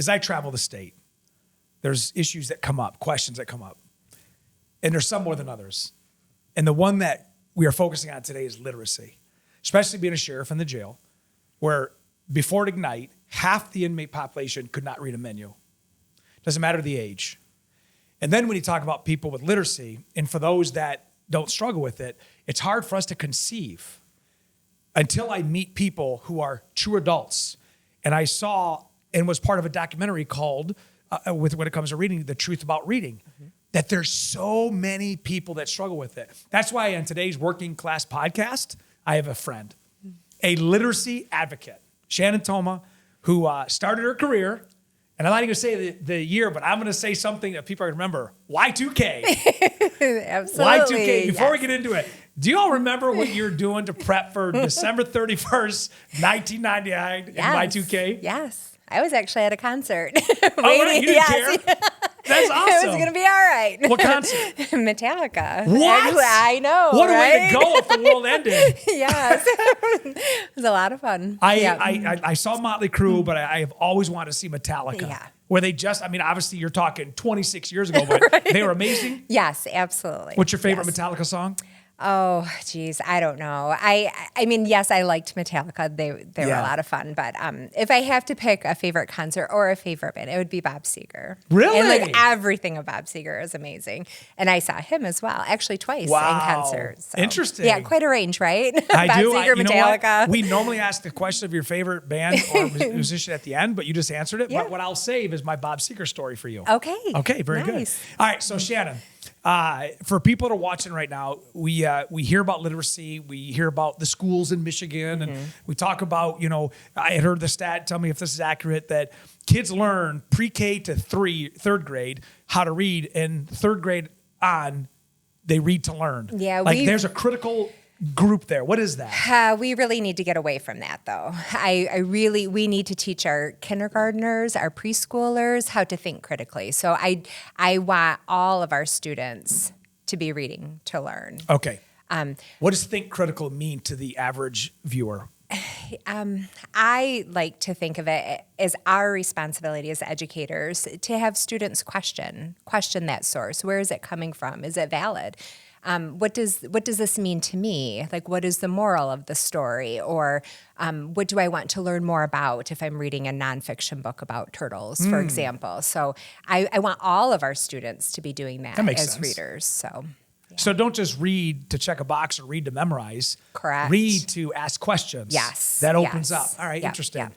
as I travel the state, there's issues that come up, questions that come up, and there's some more than others. And the one that we are focusing on today is literacy, especially being a sheriff in the jail, where before it Ignite, half the inmate population could not read a menu. Doesn't matter the age. And then when you talk about people with literacy, and for those that don't struggle with it, it's hard for us to conceive until I meet people who are true adults. And I saw and was part of a documentary called, when it comes to reading, The Truth About Reading, that there's so many people that struggle with it. That's why on today's Working Class podcast, I have a friend, a literacy advocate, Shannon Toma, who started her career, and I'm not even going to say the year, but I'm going to say something that people are going to remember, Y2K. Absolutely. Y2K. Before we get into it, do you all remember what you're doing to prep for December 31st, 1999 in Y2K? Yes. I was actually at a concert. Oh, right. You didn't care? That's awesome. It was going to be all right. What concert? Metallica. What? Actually, I know, What a right? way to go if the world ended. Yes. It was a lot of fun. I saw Motley Crue, but I have always wanted to see Metallica. Yeah. Where they just, obviously you're talking 26 years ago, but Right. they were amazing. Yes, absolutely. What's your favorite Yes. Metallica song? Oh, geez, I don't know. I mean, yes, I liked Metallica. They were a lot of fun. But if I have to pick a favorite concert or a favorite band, it would be Bob Seger. Really? And like everything of Bob Seger is amazing. And I saw him as well, actually twice in concert. So. Interesting. Yeah, quite a range, right? I Bob do. Seger, You know what? Metallica. We normally ask the question of your favorite band or musician at the end, but you just answered it. Yeah. But what I'll save is my Bob Seger story for you. Okay. Okay, very Nice. good. All right, so Shannon, for people that are watching right now, we hear about literacy, we hear about the schools in Michigan, and we talk about, I had heard the stat, tell me if this is accurate, that kids learn pre-K to third grade how to read, and third grade on, they read to learn. Yeah, there's a critical group there. What is that? We really need to get away from that, though. We need to teach our kindergartners, our preschoolers how to think critically. So I want all of our students to be reading to learn. Okay. What does think critical mean to the average viewer? I like to think of it as our responsibility as educators to have students question that source. Where is it coming from? Is it valid? What does this mean to me? Like, what is the moral of the story? Or what do I want to learn more about if I'm reading a nonfiction book about turtles, for example? So I want all of our students to be doing that makes as sense. readers. So. Yeah. So don't just read to check a box or read to memorize. Correct. Read to ask questions. Yes. That opens Yes. up. All right, Yep. interesting. Yep.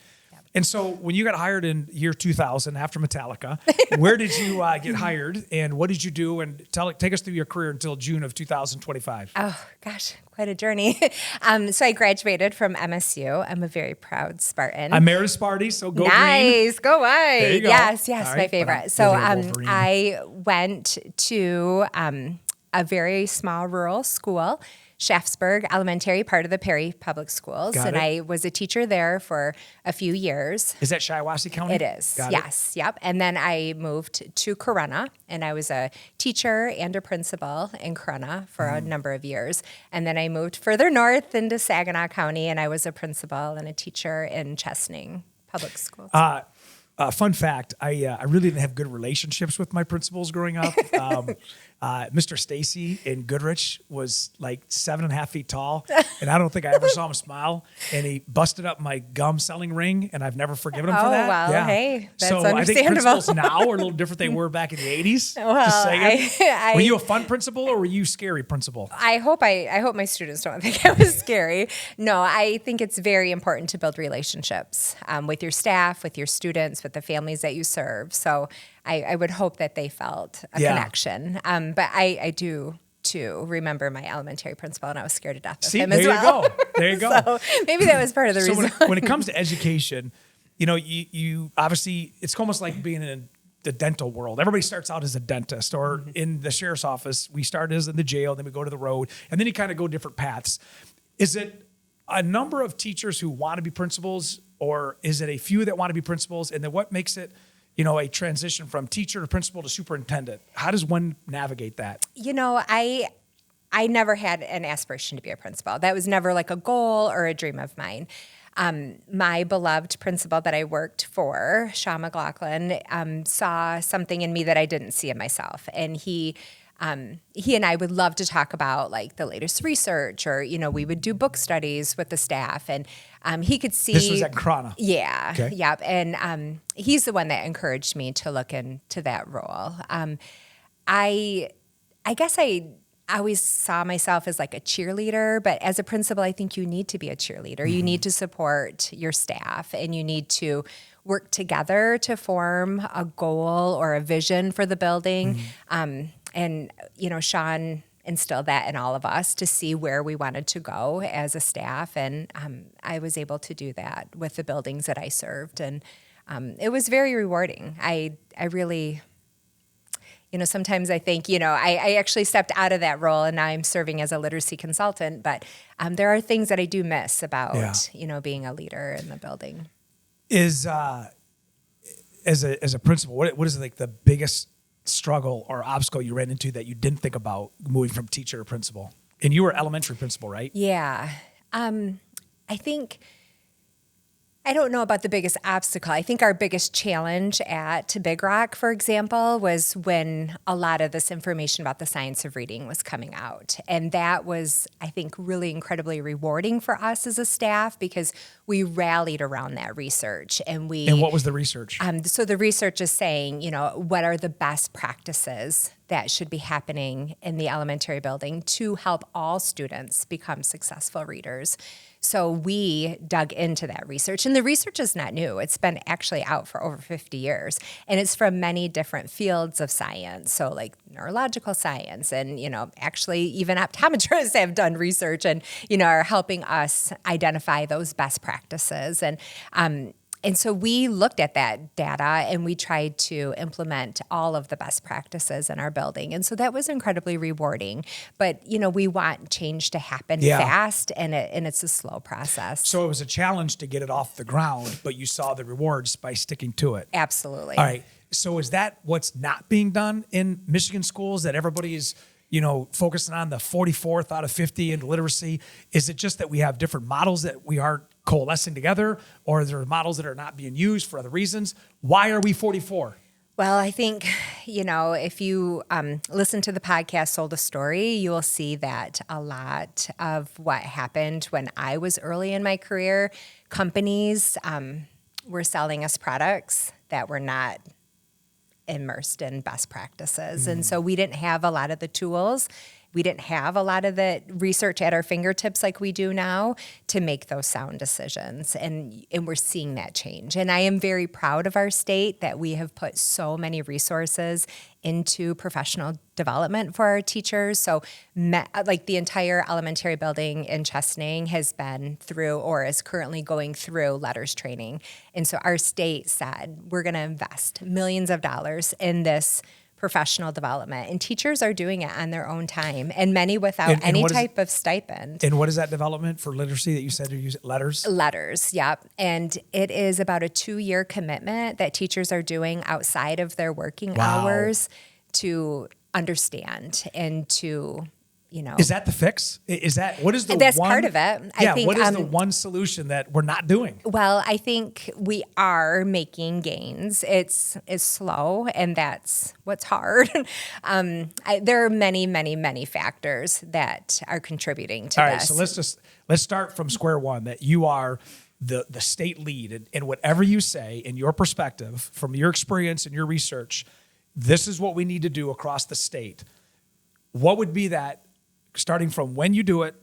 And so when you got hired in year 2000 after Metallica, where did you get hired and what did you do? And take us through your career until June of 2025. Oh, gosh, quite a journey. So I graduated from MSU. I'm a very proud Spartan. I'm Meredith Sparty, so go green. Nice, go white. There you go. Yes, All my right, favorite. but So I'm Wolverine. I went to a very small rural school, Shaftesburg Elementary, part of the Perry Public Schools. Got and it. I was a teacher there for a few years. Is that Shiawassee County? It is, Got it. yes, yep. And then I moved to Corunna, and I was a teacher and a principal in Corunna for a number of years. And then I moved further north into Saginaw County, and I was a principal and a teacher in Chesaning Public Schools. Fun fact, I really didn't have good relationships with my principals growing up. Mr. Stacy in Goodrich was like 7.5 feet tall, and I don't think I ever saw him smile. And he busted up my gum selling ring, and I've never forgiven him for that. Oh, well, hey, that's so I think understandable. principals now are a little different than they were back in the 80s. Well, Just saying. Were you a I fun principal or were you a scary principal? I hope my students don't think I was scary. No, I think it's very important to build relationships with your staff, with your students, with the families that you serve. So I would hope that they felt a connection. But I do too remember my elementary principal, and I was scared to death of him as well. There you go. So maybe that was part of the reason. When it comes to education, you obviously, it's almost like being in the dental world. Everybody starts out as a dentist, or in the sheriff's office, we start as in the jail, then we go to the road, and then you kind of go different paths. Is it a number of teachers who want to be principals, or is it a few that want to be principals? And then what makes it, a transition from teacher to principal to superintendent? How does one navigate that? I never had an aspiration to be a principal. That was never like a goal or a dream of mine. My beloved principal that I worked for, Sean McLaughlin, saw something in me that I didn't see in myself. And he and I would love to talk about like the latest research, or, we would do book studies with the staff, and he could see. This was at Corona. Yeah. Okay. Yep. And he's the one that encouraged me to look into that role. I guess I always saw myself as like a cheerleader, but as a principal, I think you need to be a cheerleader. Mm-hmm. You need to support your staff, and you need to work together to form a goal or a vision for the building. Mm-hmm. And Sean instilled that in all of us to see where we wanted to go as a staff. And I was able to do that with the buildings that I served. And it was very rewarding. I really, sometimes I think, I actually stepped out of that role and now I'm serving as a literacy consultant. But there are things that I do miss about, being a leader in the building. As a principal, what is like the biggest struggle or obstacle you ran into that you didn't think about moving from teacher to principal? And you were elementary principal, right? Yeah. I don't know about the biggest obstacle. I think our biggest challenge at Big Rock, for example, was when a lot of this information about the science of reading was coming out. And that was, I think, really incredibly rewarding for us as a staff, because we rallied around that research. And what was the research? So the research is saying, what are the best practices that should be happening in the elementary building to help all students become successful readers. So we dug into that research, and the research is not new. It's been actually out for over 50 years, and it's from many different fields of science. So like neurological science, and, actually even optometrists have done research and, are helping us identify those best practices. And so we looked at that data and we tried to implement all of the best practices in our building. And so that was incredibly rewarding. But, we want change to happen fast, and it's a slow process. So it was a challenge to get it off the ground, but you saw the rewards by sticking to it. Absolutely. All right. So is that what's not being done in Michigan schools, that everybody is, focusing on the 44th out of 50 in literacy? Is it just that we have different models that we aren't coalescing together, or are there models that are not being used for other reasons? Why are we 44? Well, I think, if you listen to the podcast Sold a Story, you will see that a lot of what happened when I was early in my career, companies were selling us products that were not immersed in best practices. And so we didn't have a lot of the tools. We didn't have a lot of the research at our fingertips like we do now to make those sound decisions. And we're seeing that change. And I am very proud of our state that we have put so many resources into professional development for our teachers. So like the entire elementary building in Chesaning has been through, or is currently going through, letters training. And so our state said, we're going to invest millions of dollars in this professional development, and teachers are doing it on their own time, and many without any type of stipend. And what is that development for literacy that you said you use? Letters? Letters, yep. And it is about a 2-year commitment that teachers are doing outside of their working hours to understand and to, Is that the fix? What is the That's part of it. I think, what is the one solution that we're not doing? Well, I think we are making gains. It's slow, and that's what's hard. There are many, many, many factors that are contributing to this. All right, so let's start from square one, that you are the state lead, and whatever you say in your perspective, from your experience and your research, this is what we need to do across the state. What would be that? Starting from when you do it,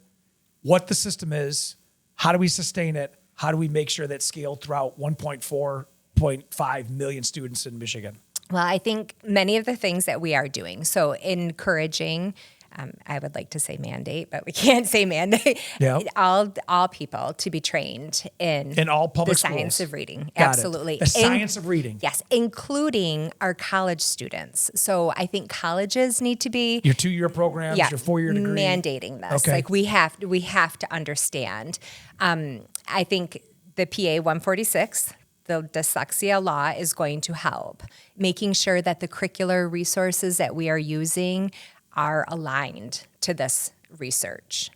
what the system is, how do we sustain it, how do we make sure that's scaled throughout 1.5 million students in Michigan? Well, I think many of the things that we are doing, so encouraging, I would like to say mandate, but we can't say mandate, all people to be trained in all public the science schools. of reading. Got Absolutely. The science of reading. Yes, including our college students. So I think colleges need to be your 2-year programs, your 4-year degree. Mandating this. Okay. Like we have to understand. I think the PA 146, the dyslexia law, is going to help, making sure that the curricular resources that we are using are aligned to this research.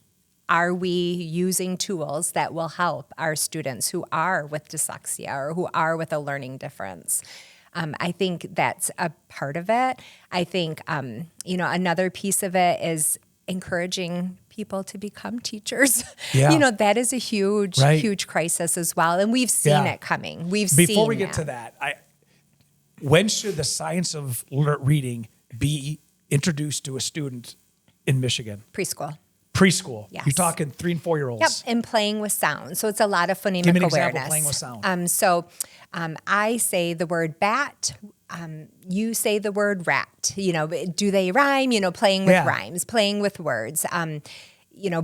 Are we using tools that will help our students who are with dyslexia or who are with a learning difference? I think that's a part of it. I think, another piece of it is encouraging people to become teachers. Yeah. That is a huge, huge crisis as well. And we've seen it coming. Before we get to that, when should the science of reading be introduced to a student in Michigan? Preschool. Yes. You're talking 3 and 4 year olds. Yep, and playing with sound. So it's a lot of phonemic Give me an awareness. example, playing with sound. I say the word bat. You say the word rat. Do they rhyme? Playing with rhymes, playing with words.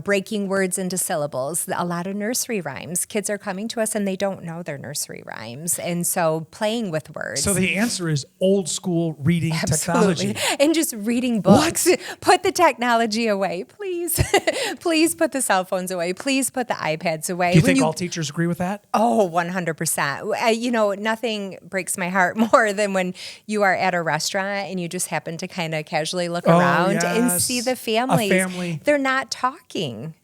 Breaking words into syllables. A lot of nursery rhymes. Kids are coming to us and they don't know their nursery rhymes. And so playing with words. So the answer is old school reading technology. And just reading books. What? Put the technology away, please. Please put the cell phones away. Please put the iPads away. Do you think all teachers agree with that? Oh, 100%. Nothing breaks my heart more than when you are at a restaurant and you just happen to kind of casually look around and see the families. A family. They're not talking.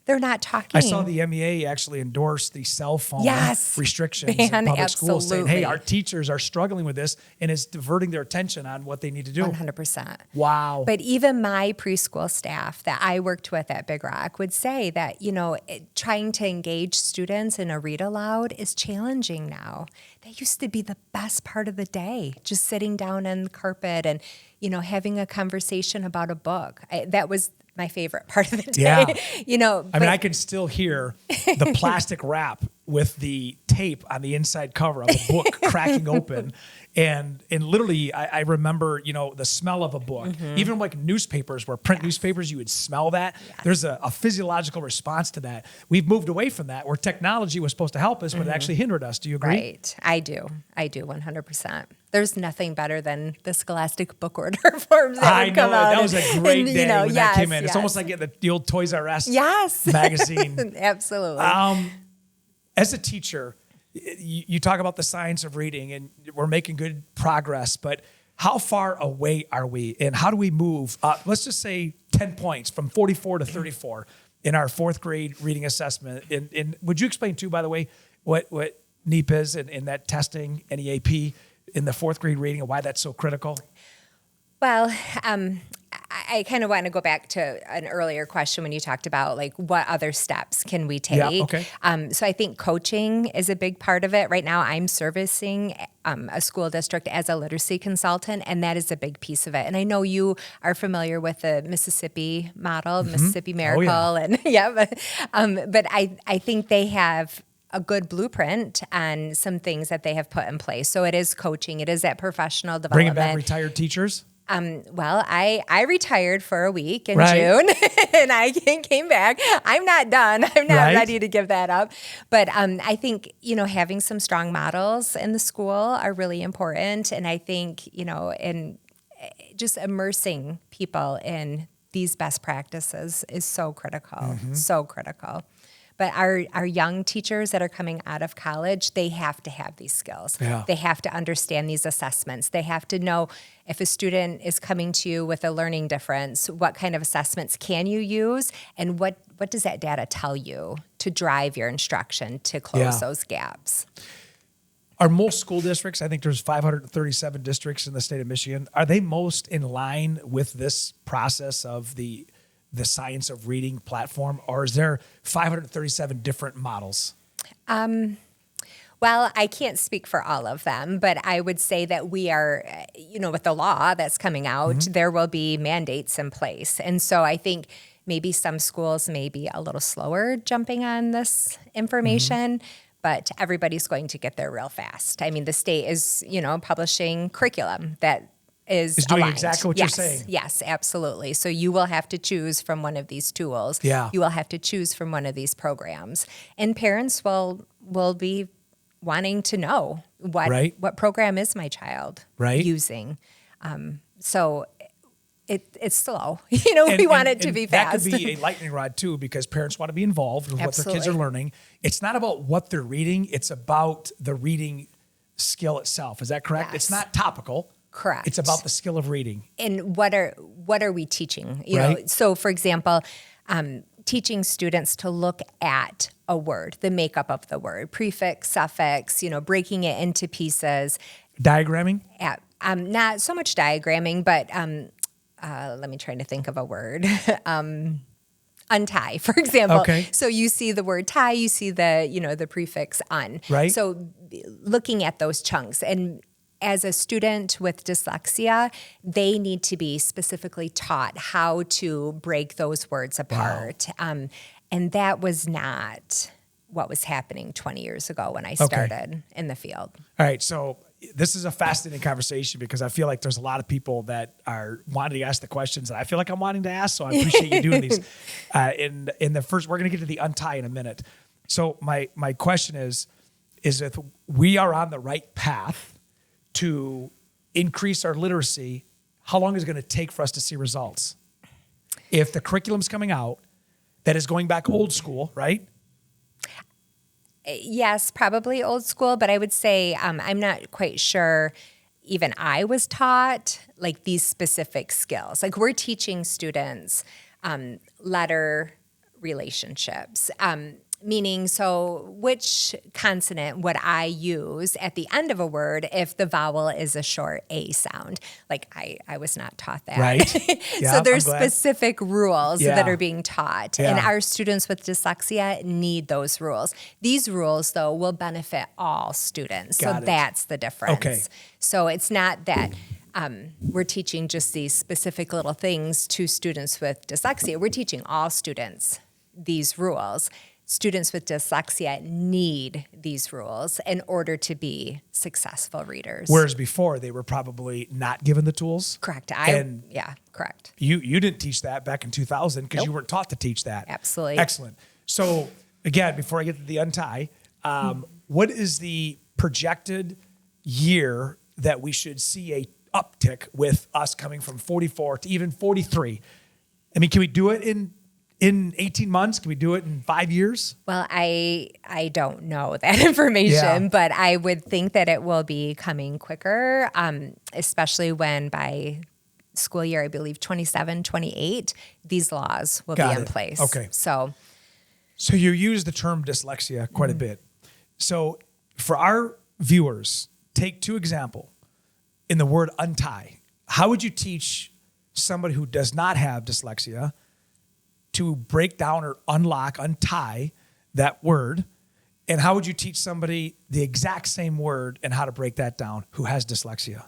They're not talking. I saw the MEA actually endorse the cell phone restrictions in public schools, saying, hey, our teachers are struggling with this, and it's diverting their attention on what they need to do. 100%. Wow. But even my preschool staff that I worked with at Big Rock would say that, trying to engage students in a read aloud is challenging now. That used to be the best part of the day, just sitting down on the carpet and, having a conversation about a book. That was my favorite part of the day. Yeah. I can still hear the plastic wrap with the tape on the inside cover of a book cracking open. And literally, I remember, the smell of a book. Even like newspapers, where print newspapers, you would smell that. Yes. There's a physiological response to that. We've moved away from that, where technology was supposed to help us, but it actually hindered us. Do you agree? Right. I do, 100%. There's nothing better than the Scholastic book order forms that would come out. That was a great day when that came in. It's almost like getting the old Toys R Us magazine. Absolutely. As a teacher, you talk about the science of reading, and we're making good progress, but how far away are we, and how do we move? Let's just say 10 points from 44 to 34 in our 4th grade reading assessment. And would you explain too, by the way, what NEEP is and that testing, NEAP, in the 4th grade reading, and why that's so critical? Well, I kind of want to go back to an earlier question when you talked about like what other steps can we take. Yeah, okay. So I think coaching is a big part of it. Right now I'm servicing a school district as a literacy consultant, and that is a big piece of it. And I know you are familiar with the Mississippi model, Mississippi Miracle, and but I think they have a good blueprint on some things that they have put in place. So it is coaching. It is that professional development. Bringing back retired teachers? Well, I retired for a week in June and I came back. I'm not done. I'm not ready to give that up. But I think, having some strong models in the school are really important. And I think, in just immersing people in these best practices is so critical, so critical. But our young teachers that are coming out of college, they have to have these skills. Yeah. They have to understand these assessments. They have to know if a student is coming to you with a learning difference, what kind of assessments can you use, and what does that data tell you to drive your instruction to close those gaps? Are most school districts, I think there's 537 districts in the state of Michigan, are they most in line with this process of the science of reading platform, or is there 537 different models? Well, I can't speak for all of them, but I would say that we are, with the law that's coming out, there will be mandates in place. And so I think maybe some schools may be a little slower jumping on this information, but everybody's going to get there real fast. I mean, the state is, publishing curriculum that is doing aligned. exactly what you're saying. Yes, absolutely. So you will have to choose from one of these tools. Yeah. You will have to choose from one of these programs. And parents will be wanting to know what program is my child using. So it's slow. We want it to be fast. That could be a lightning rod too, because parents want to be involved with what their kids are learning. It's not about what they're reading. It's about the reading skill itself. Is that correct? Yes. It's not topical. Correct. It's about the skill of reading. And what are we teaching? So for example, teaching students to look at a word, the makeup of the word, prefix, suffix, breaking it into pieces. Diagramming? Not so much diagramming, but let me try to think of a word. Untie, for example. Okay. So you see the word tie, you see the prefix un. Right. So looking at those chunks, and as a student with dyslexia, they need to be specifically taught how to break those words apart. Wow. And that was not what was happening 20 years ago when I started in the field. All right. So this is a fascinating conversation because I feel like there's a lot of people that are wanting to ask the questions that I feel like I'm wanting to ask. So I appreciate you doing these. In the first, we're going to get to the untie in a minute. So my question is if we are on the right path to increase our literacy, how long is it going to take for us to see results? If the curriculum's coming out that is going back old school, right? Yes, probably old school, but I would say I'm not quite sure even I was taught like these specific skills. Like we're teaching students letter relationships, meaning so which consonant would I use at the end of a word if the vowel is a short A sound? Like I was not taught that. Right. Yeah, So there's specific rules that are being taught. Yeah. And our students with dyslexia need those rules. These rules, though, will benefit all students. Got so it. that's the difference. Okay. So it's not that we're teaching just these specific little things to students with dyslexia. We're teaching all students these rules. Students with dyslexia need these rules in order to be successful readers. Whereas before they were probably not given the tools. Correct. Correct. You didn't teach that back in 2000 because you weren't taught to teach that. Absolutely. Excellent. So again, before I get to the untie, what is the projected year that we should see a uptick with us coming from 44 to even 43? I mean, can we do it in 18 months? Can we do it in 5 years? Well, I don't know that information, but I would think that it will be coming quicker, especially when by school year, I believe 27, 28, these laws will be in place. Okay. So you use the term dyslexia quite a bit. So for our viewers, take 2 examples in the word untie. How would you teach somebody who does not have dyslexia to break down or untie that word? And how would you teach somebody the exact same word and how to break that down who has dyslexia?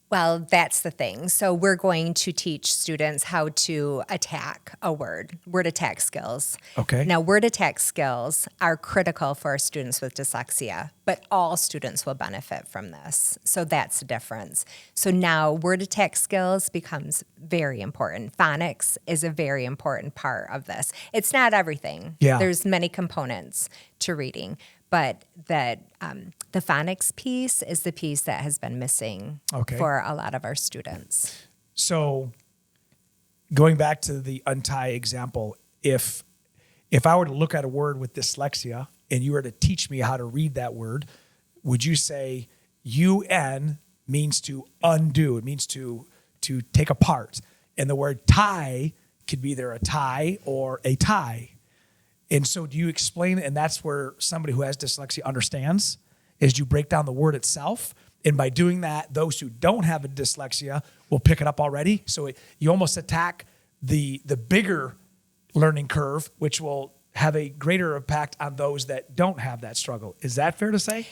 Well, that's the thing. So we're going to teach students how to attack a word attack skills. Okay. Now, word attack skills are critical for our students with dyslexia, but all students will benefit from this. So that's the difference. So now word attack skills becomes very important. Phonics is a very important part of this. It's not everything. Yeah. There's many components to reading. But that the phonics piece is the piece that has been missing for a lot of our students. So going back to the untie example, if I were to look at a word with dyslexia and you were to teach me how to read that word, would you say UN means to undo? It means to take apart. And the word tie could be either a tie or a tie. And so do you explain it? And that's where somebody who has dyslexia understands, is you break down the word itself. And by doing that, those who don't have a dyslexia will pick it up already. So you almost attack the bigger learning curve, which will have a greater impact on those that don't have that struggle. Is that fair to say?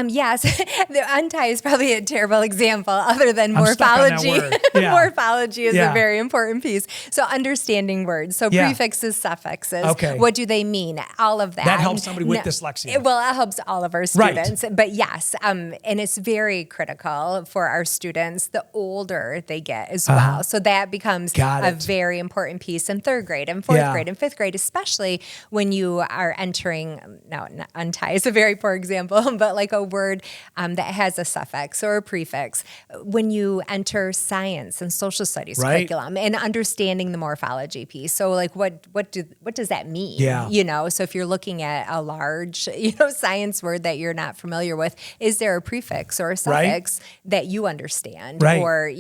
Yes, the untie is probably a terrible example other than morphology. Yeah. Morphology is a very important piece. So understanding words, so prefixes, suffixes, what do they mean? All of that. That helps somebody with dyslexia. Well, it helps all of our students. Right. But yes, and it's very critical for our students the older they get as well. So that becomes a very important piece in 3rd grade and 4th grade and 5th grade, especially when you are entering, untie is a very poor example, but like a word that has a suffix or a prefix, when you enter science and social studies curriculum and understanding the morphology piece. So like what does that mean? Yeah. So if you're looking at a large, science word that you're not familiar with, is there a prefix or a suffix that you understand? Right. Or,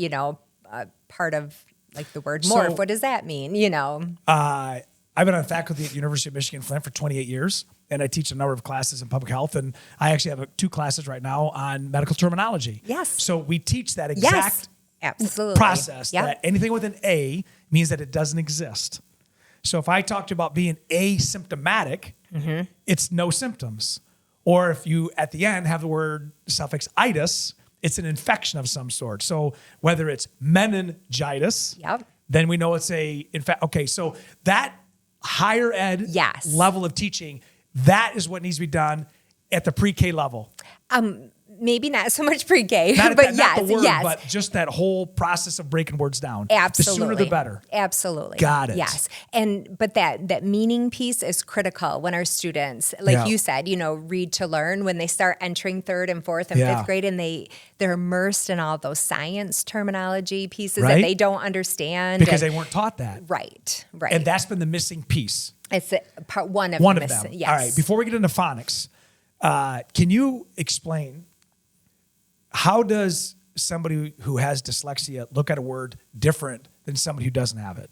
part of like the word morph, what does that mean? I I've been on faculty at the University of Michigan Flint for 28 years, and I teach a number of classes in public health. And I actually have 2 classes right now on medical terminology. Yes. So we teach that exact absolutely. process Yep. that anything with an A means that it doesn't exist. So if I talk to you about being asymptomatic, it's no symptoms. Or if you, at the end, have the word suffix itis, it's an infection of some sort. So whether it's meningitis, Yep. then we know it's okay, so that higher ed Yes. level of teaching, that is what needs to be done at the pre-K level. Maybe not so much pre-K, Not but not the word, yes. but just that whole process of breaking words down. Absolutely. The sooner the better. Absolutely. Got it. Yes. But that meaning piece is critical when our students, like you said, read to learn, when they start entering 3rd and 4th and 5th grade, and they're immersed in all those science terminology pieces that they don't understand. Because they weren't taught that. Right. And that's been the missing piece. It's one of them. Yes. All right. Before we get into phonics, can you explain, how does somebody who has dyslexia look at a word different than somebody who doesn't have it?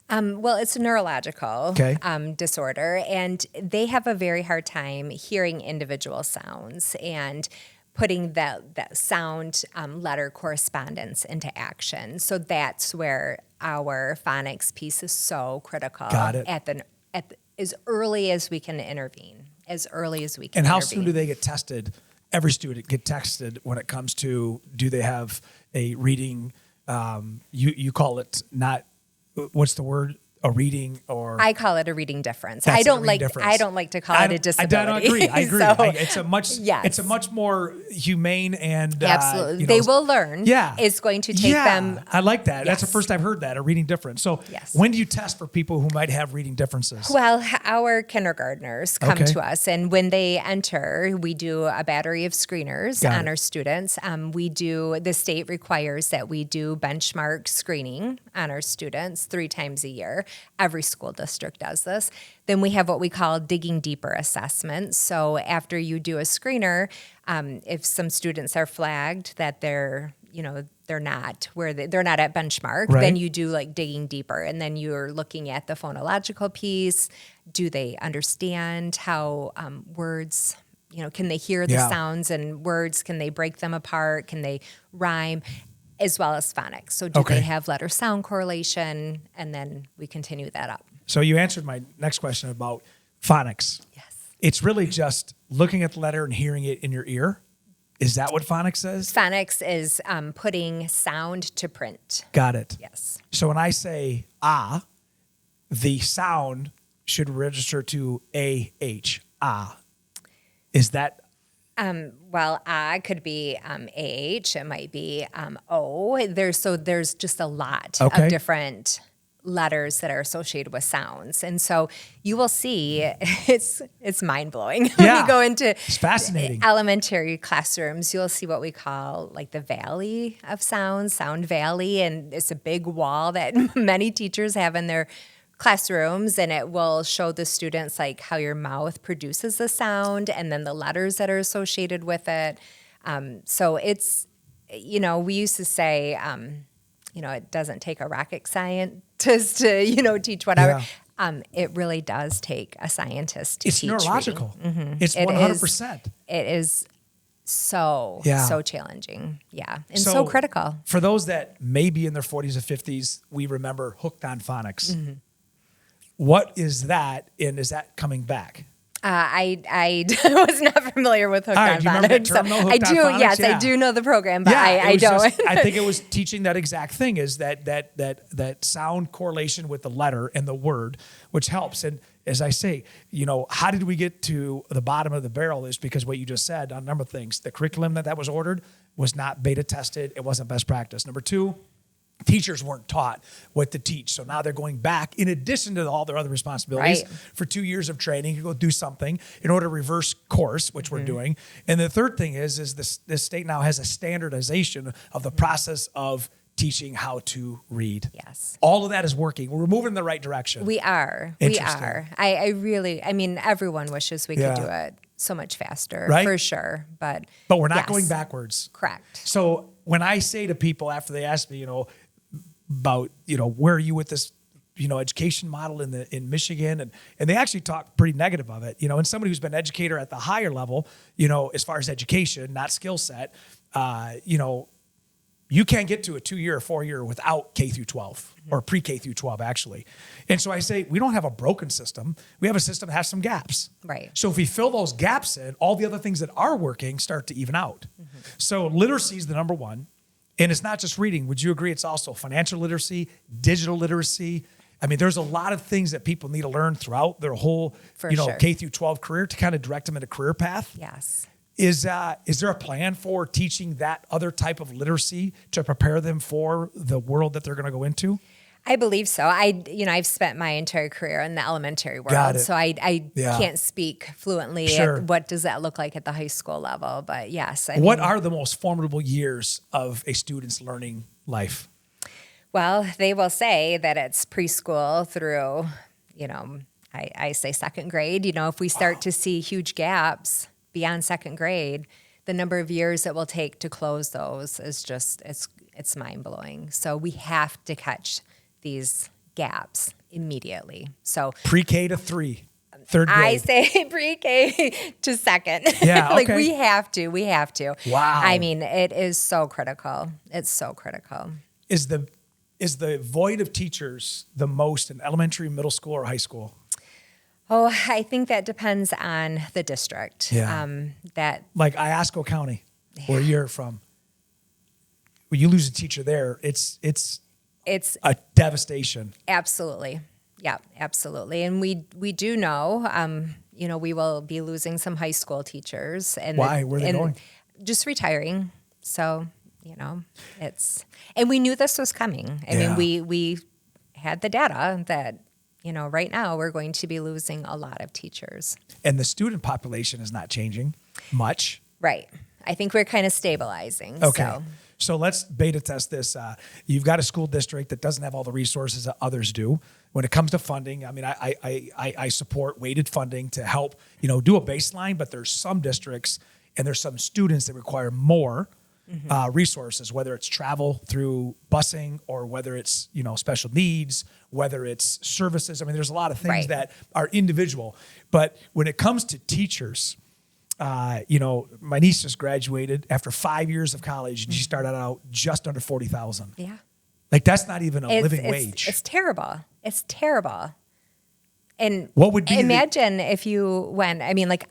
Well, it's a neurological disorder, and they have a very hard time hearing individual sounds and putting that sound letter correspondence into action. So that's where our phonics piece is so critical. Got it. As early as we can intervene, And how soon do they get tested? Every student get tested when it comes to, do they have a reading, you call it not, what's the word? A reading, or I call it a reading difference. I don't like to call it a disability. I agree. So, it's a much more humane and absolutely. They will learn. Yeah, it's going to take them. I like that. Yes. That's the first I've heard that, a reading difference. So when do you test for people who might have reading differences? Well, our kindergartners come to us, and when they enter, we do a battery of screeners on our students. The state requires that we do benchmark screening on our students 3 times a year. Every school district does this. Then we have what we call digging deeper assessments. So after you do a screener, if some students are flagged that they're not they're not at benchmark, then you do like digging deeper, and then you're looking at the phonological piece. Do they understand how words? Can they hear the sounds and words? Can they break them apart? Can they rhyme? As well as phonics. So do they have letter sound correlation? And then we continue that up. So you answered my next question about phonics. Yes. It's really just looking at the letter and hearing it in your ear. Is that what phonics is? Phonics is putting sound to print. Got it. Yes. So when I say the sound should register to A-H, Is that? Well, could be AH. It might be O. There's just a lot of different letters that are associated with sounds, and so you will see it's mind blowing when you go into it's fascinating elementary classrooms. You'll see what we call like the valley of sounds, sound valley, and it's a big wall that many teachers have in their classrooms, and it will show the students like how your mouth produces the sound and then the letters that are associated with it. So it's, we used to say, it doesn't take a rocket scientist to, teach whatever. Yeah. It really does take a scientist to teach reading. It's neurological. Mm-hmm. It's 100%. It is so challenging. Yeah. And so critical. For those that may be in their 40s or 50s, we remember Hooked on Phonics. Mm-hmm. What is that, and is that coming back? I was not familiar with Hooked on Phonics. I do, yes, I do know the program, but I don't. I think it was teaching that exact thing, is that sound correlation with the letter and the word, which helps. And as I say, how did we get to the bottom of the barrel is because what you just said on a number of things. The curriculum that was ordered was not beta tested. It wasn't best practice. Number 2, teachers weren't taught what to teach. So now they're going back, in addition to all their other responsibilities, for 2 years of training to go do something in order to reverse course, which we're doing. And the third thing is this state now has a standardization of the process of teaching how to read. Yes. All of that is working. We're moving in the right direction. We are. I really, everyone wishes we could do it so much faster, for sure. But we're not going backwards. Correct. So when I say to people after they ask me, about, where are you with this education model in Michigan, and they actually talk pretty negative of it. And somebody who's been an educator at the higher level, as far as education, not skill set, you can't get to a 2-year or 4-year without K through 12 or pre-K through 12 actually. And so I say we don't have a broken system. We have a system that has some gaps. Right. So if we fill those gaps in, all the other things that are working start to even out. So literacy is the number one. And it's not just reading. Would you agree? It's also financial literacy, digital literacy. I mean, there's a lot of things that people need to learn throughout their whole, sure. K through 12 career to kind of direct them in a career path. Yes. Is there a plan for teaching that other type of literacy to prepare them for the world that they're going to go into? I believe so. I've spent my entire career in the elementary world, Got it. so I can't speak fluently Sure. at what does that look like at the high school level. But yes, What are the most formidable years of a student's learning life? Well, they will say that it's preschool through, I say second grade. If we start to see huge gaps beyond second grade, the number of years it will take to close those is just, it's mind-blowing. So we have to catch these gaps immediately. So Pre-K to 3, third grade. I say pre-K to second. Yeah, okay. We have to. Wow. I mean, it is so critical. It's so critical. Is the void of teachers the most in elementary, middle school, or high school? Oh, I think that depends on the district. Yeah. Like Iosco County, where you're from. When you lose a teacher there, it's a devastation. Absolutely. Yeah, absolutely. And we do know, we will be losing some high school teachers. And why? Where are they going? Just retiring. So, and we knew this was coming. I mean, we had the data that, right now we're going to be losing a lot of teachers. And the student population is not changing much. Right. I think we're kind of stabilizing. Okay. So let's beta test this. You've got a school district that doesn't have all the resources that others do. When it comes to funding, I mean, I support weighted funding to help, do a baseline, but there's some districts and there's some students that require more resources, whether it's travel through busing or whether it's, special needs, whether it's services. I mean, there's a lot of things that are individual. But when it comes to teachers, my niece just graduated after 5 years of college and she started out just under 40,000. Yeah. Like that's not even a living wage. It's terrible. It's terrible. And what would be imagine if you went,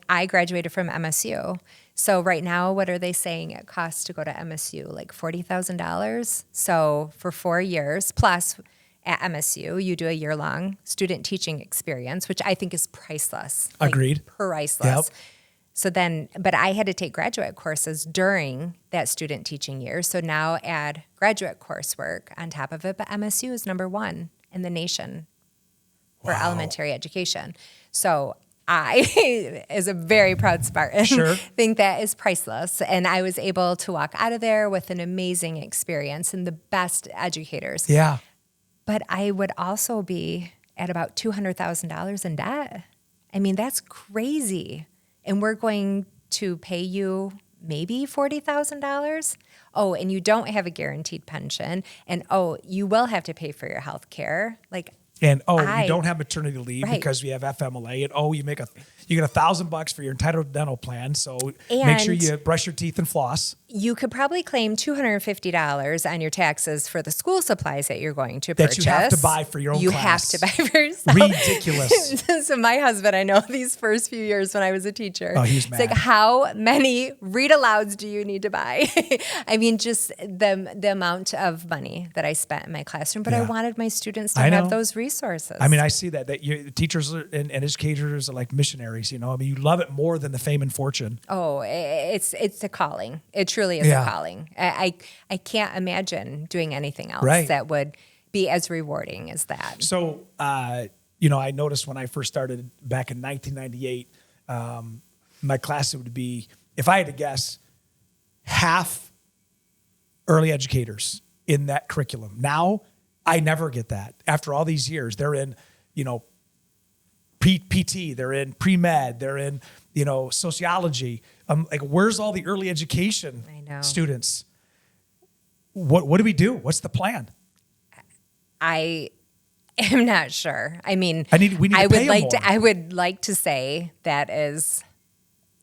I graduated from MSU. So right now, what are they saying it costs to go to MSU? Like $40,000. So for 4 years plus at MSU, you do a year-long student teaching experience, which I think is priceless. Agreed. Priceless. Yep. So then, but I had to take graduate courses during that student teaching year. So now add graduate coursework on top of it. But MSU is number 1 in the nation for elementary education. So I, as a very proud Spartan, think that is priceless. And I was able to walk out of there with an amazing experience and the best educators. Yeah. But I would also be at about $200,000 in debt. I mean, that's crazy. And we're going to pay you maybe $40,000. Oh, and you don't have a guaranteed pension. And you will have to pay for your health care. And you don't have maternity leave because we have FMLA. And you get $1,000 for your entitled dental plan. So make sure you brush your teeth and floss. You could probably claim $250 on your taxes for the school supplies that you're going to purchase. That you have to buy for your own class. You have to buy for yourself. Ridiculous. So my husband, I know these first few years when I was a teacher. Oh, he's mad. It's like, how many read-alouds do you need to buy? I mean, just the amount of money that I spent in my classroom. But I wanted my students to have those resources. I mean, I see that teachers and educators are like missionaries, I mean, you love it more than the fame and fortune. Oh, it's a calling. It truly is a calling. I can't imagine doing anything else that would be as rewarding as that. So, I noticed when I first started back in 1998, my class would be, if I had to guess, half early educators in that curriculum. Now, I never get that. After all these years, they're in, PT, they're in pre-med, they're in, sociology. Where's all the early education students? What do we do? What's the plan? I I'm not sure. I mean, we need to pay them more. I would like to say that is,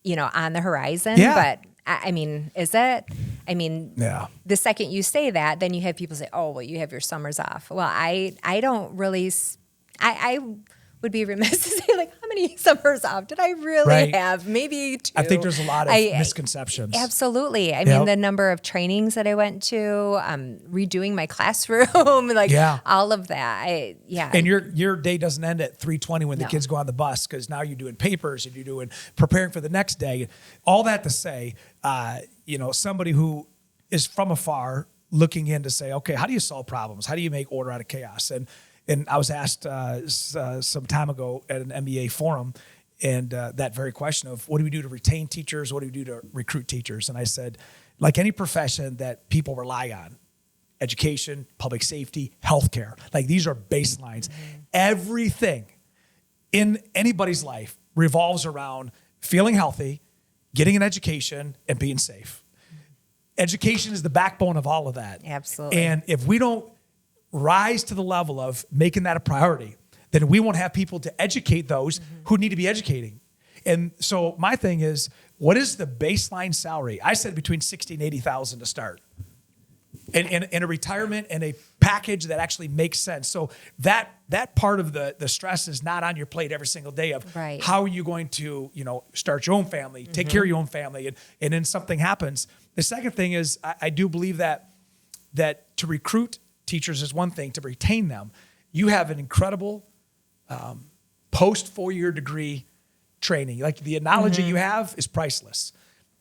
on the horizon. Yeah. But I mean, is it? I mean, Yeah. the second you say that, then you have people say, "Oh, well, you have your summers off." Well, I don't really. I would be remiss to say, like, how many summers off did I really have? Maybe 2. I think there's a lot of misconceptions. Absolutely. I mean, the number of trainings that I went to, redoing my classroom, like all of that. And your day doesn't end at 3:20 when the kids go on the bus, because now you're doing papers and you're doing preparing for the next day. All that to say, somebody who is from afar looking in to say, okay, how do you solve problems? How do you make order out of chaos? And I was asked some time ago at an MBA forum, and that very question of what do we do to retain teachers? What do we do to recruit teachers? And I said, like any profession that people rely on, education, public safety, healthcare, like these are baselines. Mm-hmm. Everything in anybody's life revolves around feeling healthy, getting an education, and being safe. Education is the backbone of all of that. Absolutely. And if we don't rise to the level of making that a priority, then we won't have people to educate those who need to be educating. And so my thing is, what is the baseline salary? I said between $60,000 and $80,000 to start. And a retirement and a package that actually makes sense. So that part of the stress is not on your plate every single day of how are you going to, start your own family, take care of your own family, and then something happens. The second thing is I do believe that to recruit teachers is one thing, to retain them. You have an incredible post 4-year degree training. Like the analogy you have is priceless.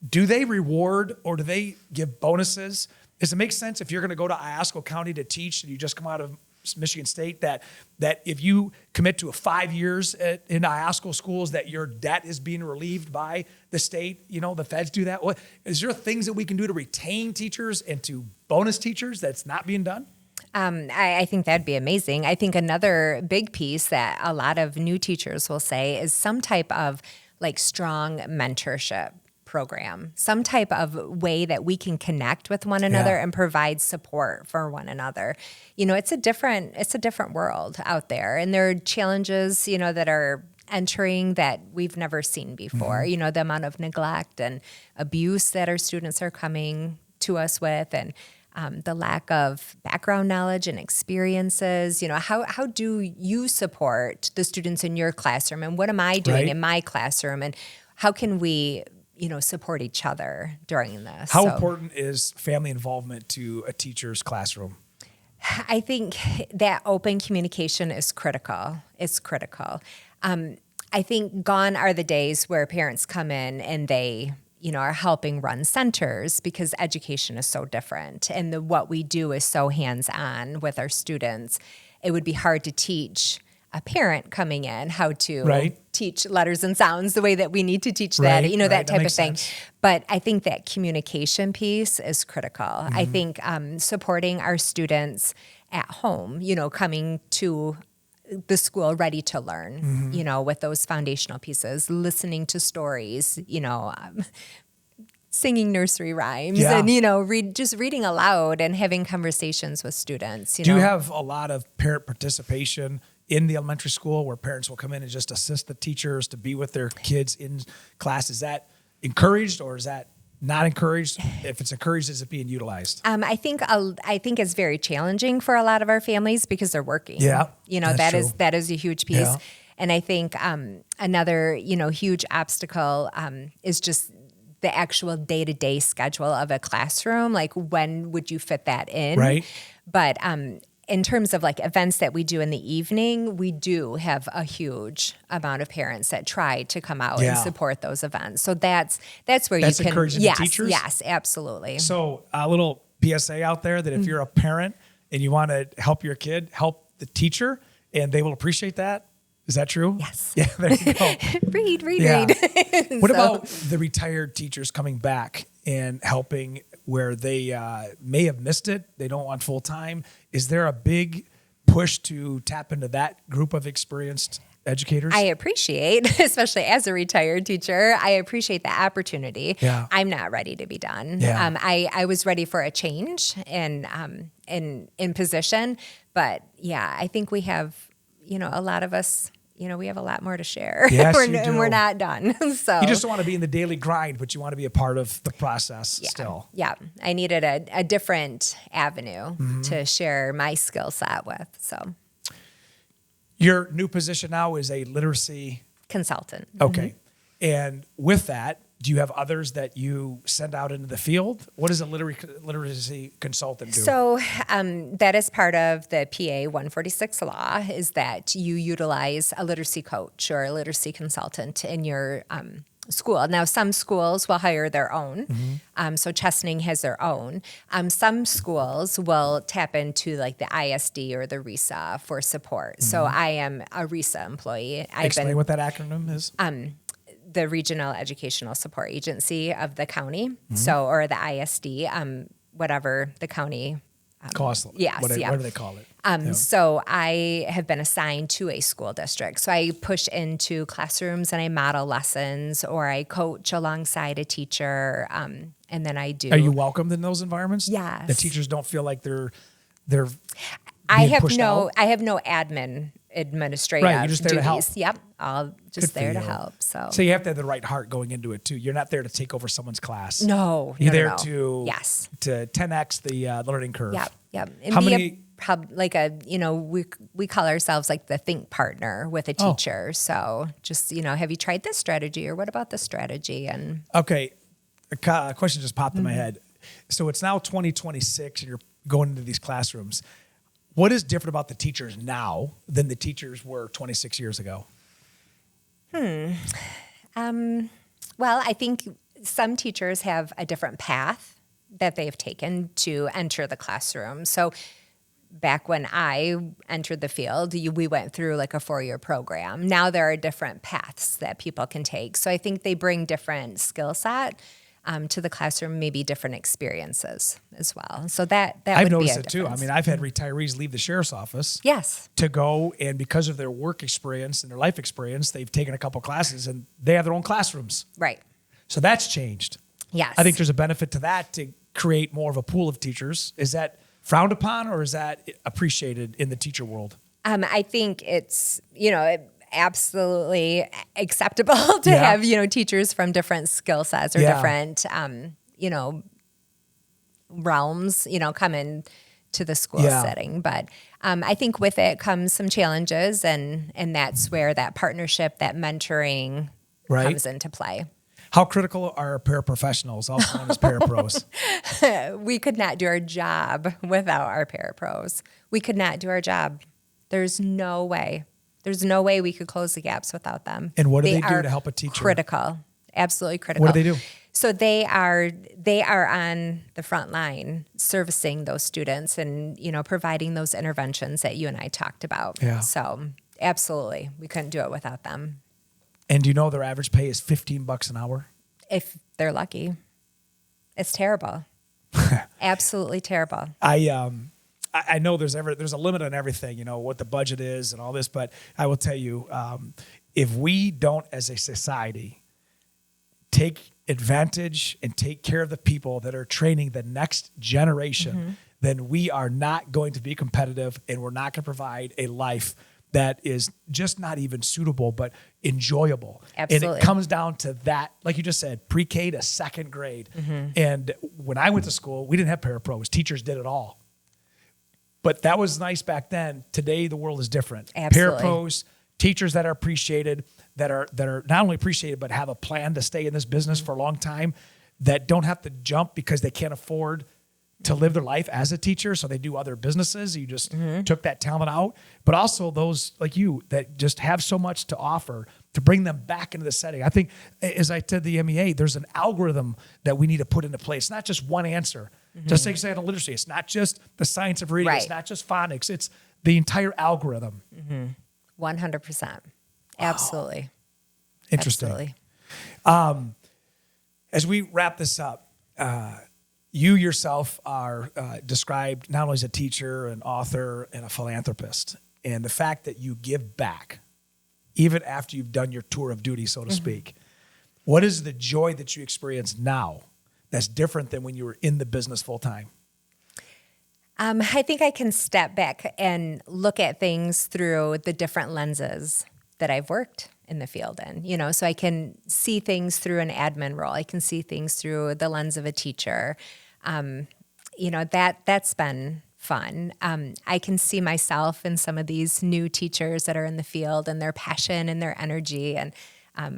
Do they reward or do they give bonuses? Does it make sense if you're going to go to Iosco County to teach and you just come out of Michigan State that if you commit to 5 years in Iosco schools that your debt is being relieved by the state? The feds do that. What is there things that we can do to retain teachers and to bonus teachers that's not being done? I think that'd be amazing. I think another big piece that a lot of new teachers will say is some type of like strong mentorship program, some type of way that we can connect with one another and provide support for one another. It's a different world out there, and there are challenges, that are entering that we've never seen before. Mm-hmm. The amount of neglect and abuse that our students are coming to us with, and the lack of background knowledge and experiences. How do you support the students in your classroom, and what am I doing in my classroom, and how can we support each other during this? How important is family involvement to a teacher's classroom? I think that open communication is critical. It's critical. I think gone are the days where parents come in and they are helping run centers, because education is so different and what we do is so hands-on with our students. It would be hard to teach a parent coming in how to teach letters and sounds the way that we need to teach that, that type of thing. Sense. But I think that communication piece is critical. I think supporting our students at home, coming to the school ready to learn, with those foundational pieces, listening to stories, singing nursery rhymes and, just reading aloud and having conversations with students. Do you have a lot of parent participation in the elementary school where parents will come in and just assist the teachers to be with their kids in class? Is that encouraged or is that not encouraged? If it's encouraged, is it being utilized? I think it's very challenging for a lot of our families because they're working. Yeah, that is a huge piece. Yeah. And I think another huge obstacle is just the actual day-to-day schedule of a classroom. Like, when would you fit that in? Right. But in terms of like events that we do in the evening, we do have a huge amount of parents that try to come out and support those events. So that's where you can encouraging the teachers? Yes, absolutely. So a little PSA out there that if you're a parent and you want to help your kid, help the teacher, and they will appreciate that. Is that true? Yes. Yeah, there you go. read. What about the retired teachers coming back and helping where they may have missed it? They don't want full time. Is there a big push to tap into that group of experienced educators? I appreciate, especially as a retired teacher, I appreciate the opportunity. Yeah. I'm not ready to be done. Yeah. I was ready for a change in position, but yeah, I think we have, a lot of us, we have a lot more to share. Yes, you do. And we're not done. So You just don't want to be in the daily grind, but you want to be a part of the process still. Yeah, I needed a different avenue Mm-hmm. to share my skill set with. So Your new position now is a literacy. consultant. Okay. And with that, do you have others that you send out into the field? What does a literacy consultant do? So that is part of the PA 146 law, is that you utilize a literacy coach or a literacy consultant in your school. Now, some schools will hire their own. So Chesaning has their own. Some schools will tap into like the ISD or the RESA for support. So I am a RESA employee. Explain what that acronym is. The Regional Educational Support Agency of the county, or the ISD, whatever the county. Cost. Yes, What do they call it? So I have been assigned to a school district. So I push into classrooms and I model lessons, or I coach alongside a teacher, and then I do. Are you welcomed in those environments? Yes. The teachers don't feel like they're I being have pushed out? I have no administrative Right, you're just there to duties. help. Yep, all just Good for there to you. help. So you have to have the right heart going into it too. You're not there to take over someone's class. No, You're no, there no. to Yes. to 10x the learning curve. Yep. And How be many? we call ourselves like the think partner with a Oh. teacher. So just, have you tried this strategy, or what about this strategy? And Okay, a question just popped in Mm-hmm. my head. So it's now 2026, and you're going into these classrooms. What is different about the teachers now than the teachers were 26 years ago? well, I think some teachers have a different path that they've taken to enter the classroom. So back when I entered the field, we went through like a 4-year program. Now there are different paths that people can take. So I think they bring different skill set to the classroom, maybe different experiences as well. So that I've would noticed be a it too. I difference. mean, I've had retirees leave the sheriff's office Yes. to go, and because of their work experience and their life experience, they've taken a couple classes and they have their own classrooms. Right. So that's changed. Yes. I think there's a benefit to that, to create more of a pool of teachers. Is that frowned upon, or is that appreciated in the teacher world? I think it's, absolutely acceptable to Yeah. have, teachers from different skill sets or Yeah. different, realms, come in to the school Yeah. setting. But I think with it comes some challenges, and that's where that partnership, that mentoring Right. comes into play. How critical are paraprofessionals, also known as parapros? We could not do our job without our parapros. We could not do our job. There's no way. There's no way we could close the gaps without them. And what do they do are to help a teacher? Critical. Absolutely critical. What do they do? So they are on the front line servicing those students and, providing those interventions that you and I talked about. Yeah. So absolutely. We couldn't do it without them. And do you know their average pay is $15 an hour? If they're lucky. It's terrible. Absolutely terrible. I know there's a limit on everything, what the budget is and all this, but I will tell you, if we don't as a society take advantage and take care of the people that are training the next generation, then we are not going to be competitive, and we're not going to provide a life that is just not even suitable, but enjoyable. Absolutely. And it comes down to that, like you just said, pre-K to second grade. And when I went to school, we didn't have parapros. Teachers did it all. But that was nice back then. Today, the world is different. Absolutely. Parapros, teachers that are appreciated, that are not only appreciated, but have a plan to stay in this business for a long time, that don't have to jump because they can't afford to live their life as a teacher, so they do other businesses. You just took that talent out. But also those like you that just have so much to offer, to bring them back into the setting. I think, as I said, the MEA, there's an algorithm that we need to put into place. It's not just one answer. Just like saying literacy, it's not just the science of reading. Right. It's not just phonics. It's the entire algorithm. 100%. Absolutely. Interesting. Absolutely. As we wrap this up, you yourself are described not only as a teacher, an author, and a philanthropist. And the fact that you give back even after you've done your tour of duty, so to speak. What is the joy that you experience now that's different than when you were in the business full time? I think I can step back and look at things through the different lenses that I've worked in the field in, so I can see things through an admin role. I can see things through the lens of a teacher. That's been fun. I can see myself in some of these new teachers that are in the field and their passion and their energy. And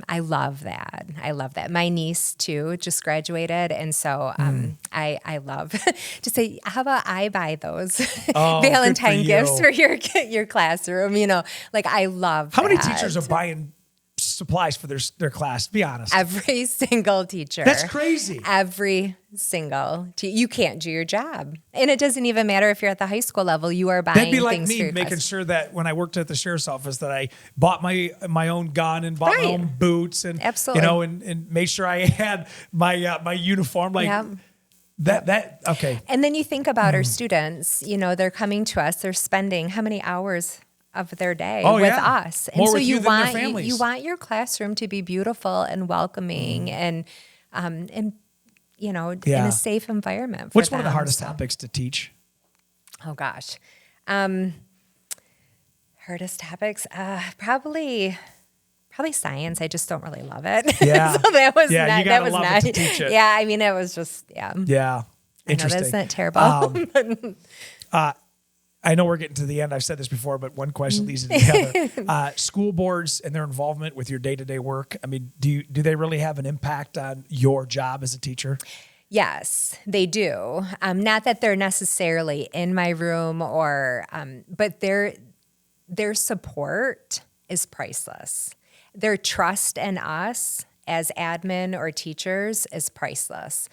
I love that. My niece too just graduated, and so I love to say, how about I buy those Valentine gifts for your classroom? I love. How many teachers are buying supplies for their class? Be honest. Every single teacher. That's crazy. Every single you can't do your job, and it doesn't even matter if you're at the high school level. You are buying. That'd be like things me making sure that when I worked at the sheriff's office that I bought my own gun and bought my own boots and absolutely, and made sure I had my uniform that. Okay. And then you think about our students. They're coming to us. They're spending how many hours of their day with us, and more so with you want than their families. you want your classroom to be beautiful and welcoming and in a safe environment. What's one of the hardest topics to teach? Oh gosh, hardest topics, probably science. I just don't really love it. Yeah, so that was you that gotta was love not. it to teach it. Yeah, I mean it was just yeah. Interesting. Isn't it terrible? I know we're getting to the end. I've said this before, but one question leads to the other. School boards and their involvement with your day-to-day work. I mean, do they really have an impact on your job as a teacher? Yes, they do. Not that they're necessarily in my room but their support is priceless. Their trust in us as admin or teachers is priceless.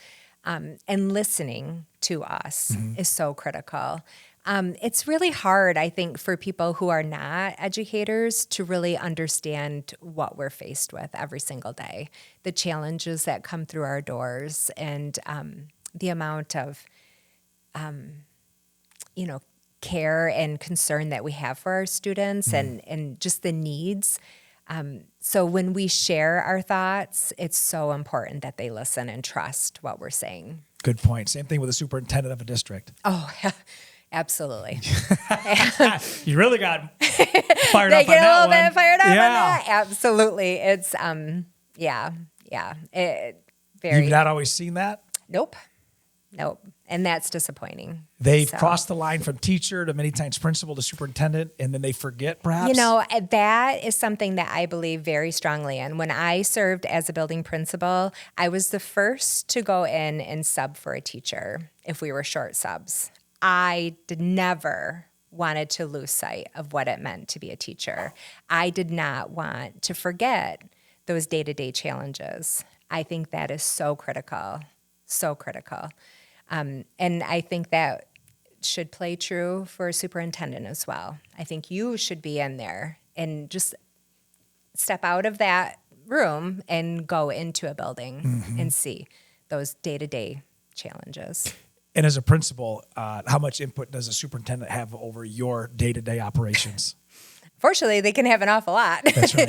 And listening to us is so critical. It's really hard, I think, for people who are not educators to really understand what we're faced with every single day, the challenges that come through our doors, and the amount of, care and concern that we have for our students and just the needs. So when we share our thoughts, it's so important that they listen and trust what we're saying. Good point. Same thing with the superintendent of a district. Oh, yeah. Absolutely. You really got fired they up on that one. get a little bit fired up on Yeah. that. Absolutely. It's You've not always seen that? Nope. And that's disappointing. They've crossed the line from teacher to many times principal to superintendent, and then they forget perhaps? That is something that I believe very strongly in. When I served as a building principal, I was the first to go in and sub for a teacher if we were short subs. I never wanted to lose sight of what it meant to be a teacher. I did not want to forget those day-to-day challenges. I think that is so critical, so critical. And I think that should play true for a superintendent as well. I think you should be in there and just step out of that room and go into a building and see those day-to-day challenges. And as a principal, how much input does a superintendent have over your day-to-day operations? Fortunately, they can have an awful lot. That's right.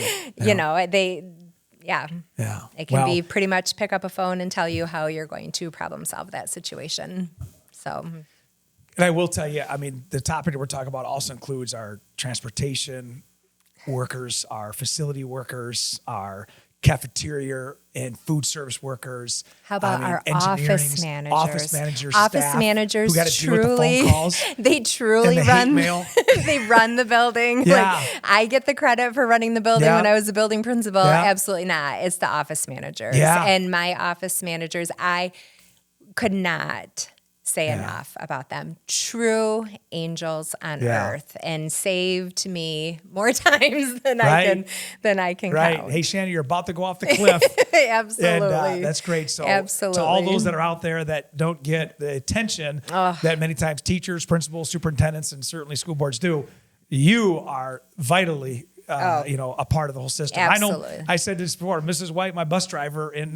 Yeah. It can be pretty much pick up a phone and tell you how you're going to problem solve that situation. So. And I will tell you, I mean, the topic that we're talking about also includes our transportation workers, our facility workers, our cafeteria and food service workers. How about our office managers? Office managers who got to truly, deal with the phone calls. They truly run. They run the building. Yeah. Like, I get the credit for running the building when I was a building principal. Absolutely not. It's the office managers. Yeah. And my office managers, I could not say enough about them. True angels on earth, and saved me more times than I can Right. count. Hey, Shannon, you're about to go off the cliff. Absolutely. And that's great. So absolutely. To all those that are out there that don't get the attention that many times teachers, principals, superintendents, and certainly school boards do, you are vitally a part of the whole system. Absolutely. I know I said this before, Mrs. White, my bus driver in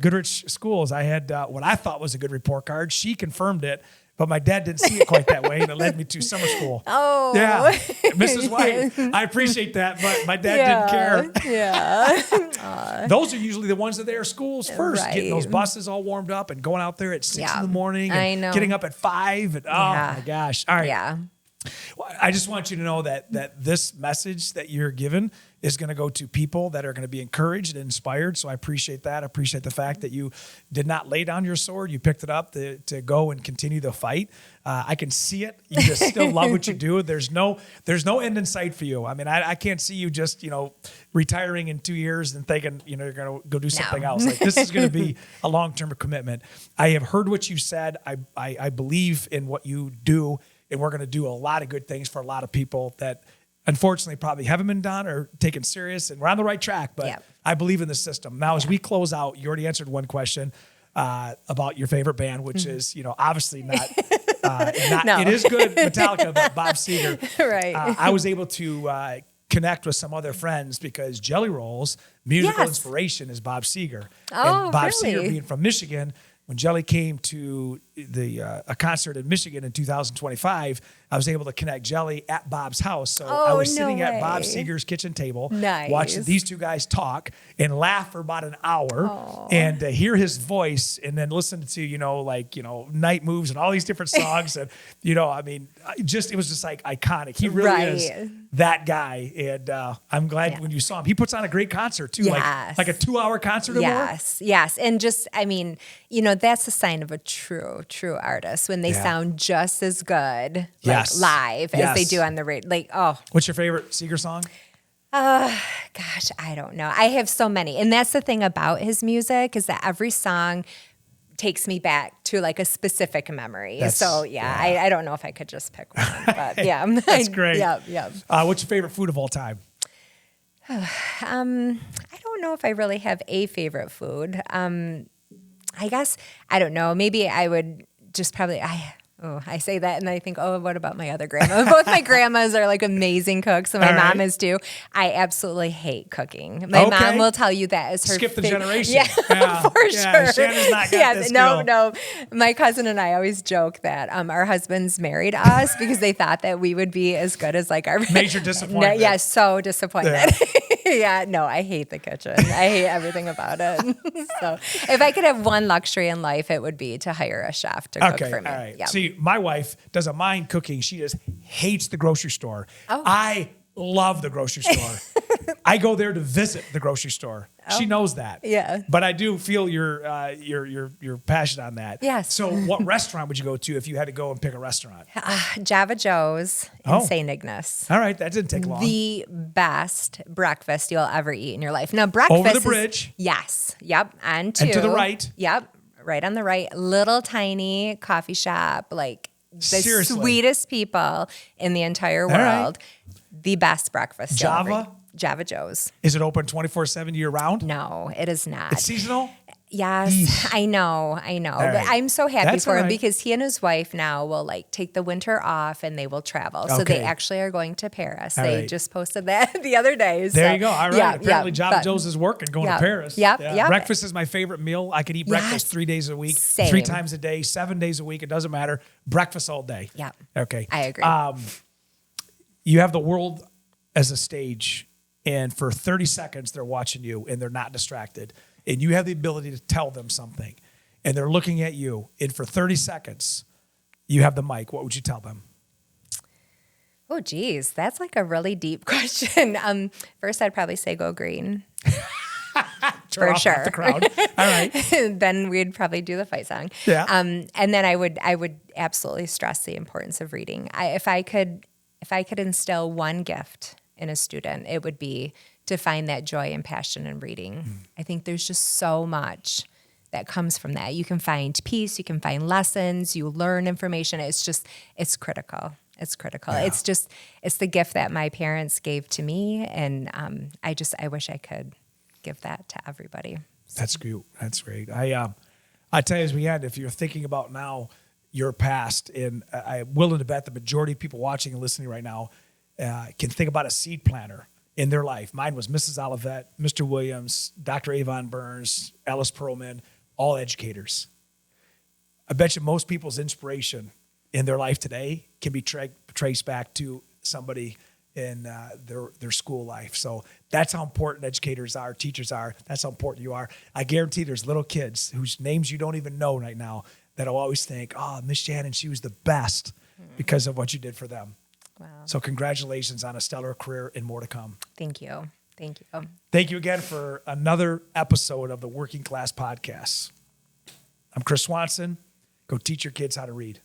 Goodrich schools, I had what I thought was a good report card. She confirmed it, but my dad didn't see it quite that way, and it led me to summer school. Oh. Yeah, Mrs. White, I appreciate that, but my dad didn't care. Yeah. Those are usually the ones that they are schools first, Right. getting those buses all warmed up and going out there at 6 Yeah. in the morning and I know. getting up at 5. And, Yeah. Oh, my gosh. All right. Yeah. Well, I just want you to know that this message that you're given is going to go to people that are going to be encouraged and inspired. So I appreciate that. I appreciate the fact that you did not lay down your sword. You picked it up to go and continue the fight. I can see it. You just still love what you do. There's no end in sight for you. I mean, I can't see you just, retiring in 2 years and thinking, you're going to go do something else. Like, this is going to be a long-term commitment. I have heard what you said. I believe in what you do. And we're going to do a lot of good things for a lot of people that unfortunately probably haven't been done or taken serious. And we're on the right track, but I believe in the system. Now, as we close out, you already answered one question about your favorite band, which is, obviously not, No. It is good, Metallica, but Bob Seger. Right. I was able to connect with some other friends because Jelly Roll's musical inspiration is Bob Seger. Oh, and Bob really? Seger being from Michigan, when Jelly came to a concert in Michigan in 2025, I was able to connect Jelly at Bob's house. So I was sitting at Bob Seger's kitchen table, watching these two guys talk and laugh for about an hour and hear his voice and then listen to, Night Moves and all these different songs. And, it was just like iconic. He really is that guy. And I'm glad when you saw him, he puts on a great concert too, like a 2-hour concert or more. Yes. And just, that's a sign of a true artist when they sound just as good live as they do on the radio. What's your favorite Seeger song? Gosh, I don't know. I have so many. And that's the thing about his music is that every song takes me back to like a specific memory. I don't know if I could just pick one, but yeah. That's great. Yeah. What's your favorite food of all time? I don't know if I really have a favorite food. I guess, I don't know. Maybe I would just probably, I say that and I think, what about my other grandma? Both my grandmas are like amazing cooks, and my mom is too. I absolutely hate cooking. My mom will tell you that is her skip the generation. Yeah, for sure. Shannon's not got this skill. No. My cousin and I always joke that our husbands married us because they thought that we would be as good as like our major disappointment. So disappointed. No, I hate the kitchen. I hate everything about it. So if I could have one luxury in life, it would be to hire a chef to cook for me. All right. Yeah. See, my wife doesn't mind cooking. She just hates the grocery store. I love the grocery store. I go there to visit the grocery store. She knows that. Yeah. But I do feel your passion on that. Yes. So what restaurant would you go to if you had to go and pick a restaurant? Java Joe's in St. Ignace. All right. That didn't take long. The best breakfast you'll ever eat in your life. Now, breakfast over the bridge. Yes. Yep. And to the right. Yep. Right on the right. Little tiny coffee shop. Like the Seriously. sweetest people in the entire world. Right. The best breakfast. Java? Java Joe's. Is it open 24/7 year round? No, it is not. It's seasonal? Yes, Eesh. I know. Right. But I'm so happy That's for all him right. because he and his wife now will like take the winter off and they will travel. So they Okay. actually are going to Paris. All They right. just posted that the other day. There you go. All right. Yeah, Apparently, Java but- Joe's is working, going Yep. to Paris. Yep, Yeah. yep. Breakfast is my favorite meal. I could eat breakfast 3 days a week, Same. 3 times a day, 7 days a week. It doesn't matter. Breakfast all day. Yep. Okay. I agree. You have the world as a stage, and for 30 seconds, they're watching you and they're not distracted. And you have the ability to tell them something, and they're looking at you. And for 30 seconds, you have the mic. What would you tell them? Oh, geez. That's like a really deep question. First, I'd probably say go green. Turn For off sure. the crowd. All right. Then we'd probably do the fight song. Yeah. And then I would absolutely stress the importance of reading. If I could instill one gift in a student, it would be to find that joy and passion in reading. I think there's just so much that comes from that. You can find peace, you can find lessons, you learn information. It's critical. It's critical. Yeah. It's the gift that my parents gave to me, and I wish I could give that to everybody. That's cute. That's great. I tell you as we end, if you're thinking about now your past, and I'm willing to bet the majority of people watching and listening right now can think about a seed planter in their life. Mine was Mrs. Olivet, Mr. Williams, Dr. Avon Burns, Ellis Perlman, all educators. I bet you most people's inspiration in their life today can be traced back to somebody in their school life. So that's how important educators are, teachers are. That's how important you are. I guarantee there's little kids whose names you don't even know right now that'll always think, oh, Miss Shannon, she was the best because of what you did for them. Wow. So congratulations on a stellar career and more to come. Thank you. Thank you. Thank you again for another episode of the Working Class Podcast. I'm Chris Swanson. Go teach your kids how to read.